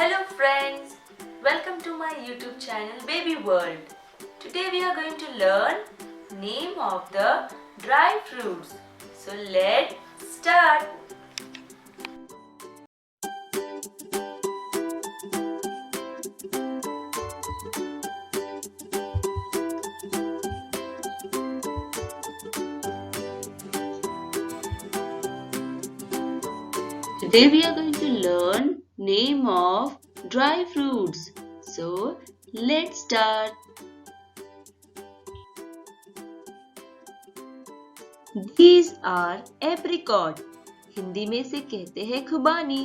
Hello friends, welcome to my YouTube channel Baby World. Today we are going to learn name of the dry fruits. So let's start. Today we are going to learn name of dry fruits. So let's start. These are apricot. Hindi में से कहते हैं खुबानी.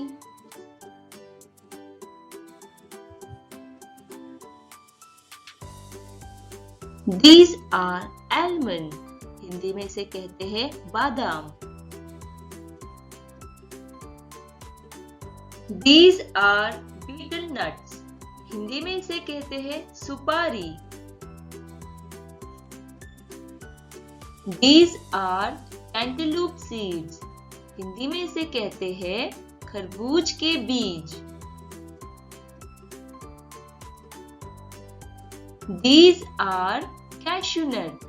These are almond. Hindi में से कहते हैं बादाम. These are betel nuts. Hindi में इसे कहते हैं सुपारी. These are cantaloupe seeds. Hindi में इसे कहते हैं खरबूज के बीज. These are cashew nut.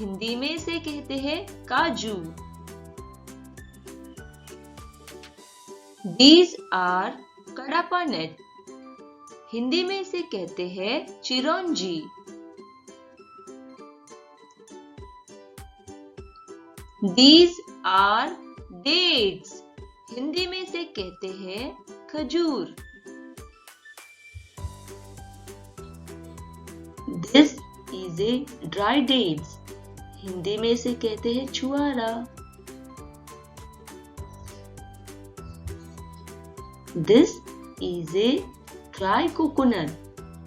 Hindi में इसे कहते हैं काजू. These are kadapa nut. Hindi में इसे कहते हैं चिरौंजी. These are dates. हिंदी में इसे कहते हैं खजूर. This is a dry dates. Hindi में इसे कहते हैं छुआरा. This is a dry coconut.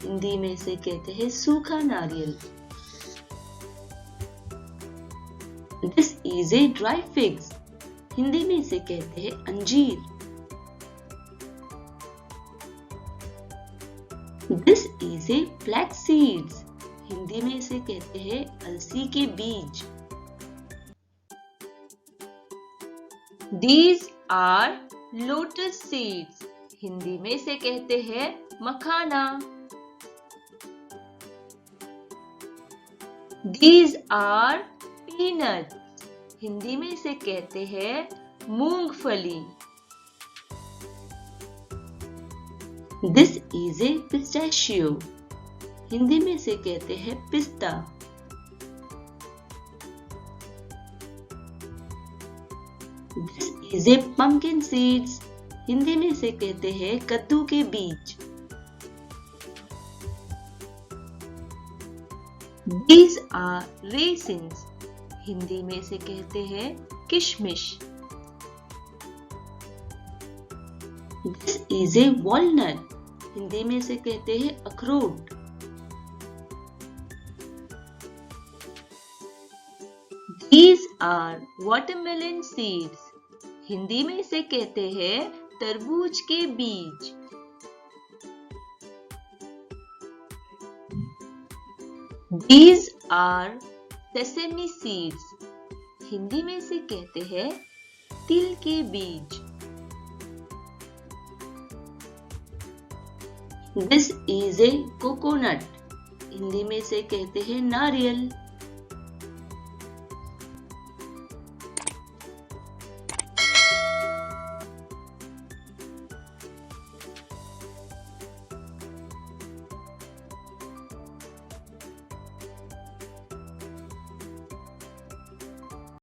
Hindi में इसे कहते हैं सूखा नारियल. This is a dry figs. Hindi में इसे कहते हैं अंजीर. This is a flax seeds. Hindi में इसे कहते हैं अलसी के बीज. These are lotus seeds. Hindi में इसे कहते हैं मखाना. These are peanuts. हिंदी में इसे कहते हैं मूंगफली. This is a pistachio. Hindi में इसे कहते हैं पिस्ता. This is a pumpkin seeds. Hindi में इसे कहते हैं कद्दू के बीज. These are raisins. हिंदी में इसे कहते हैं किशमिश. This is a walnut. Hindi में इसे कहते हैं अखरोट. These are watermelon seeds. Hindi में इसे कहते हैं तरबूज के बीज. These are sesame seeds. Hindi में इसे कहते हैं तिल के बीज. This is a coconut. Hindi में इसे कहते हैं नारियल.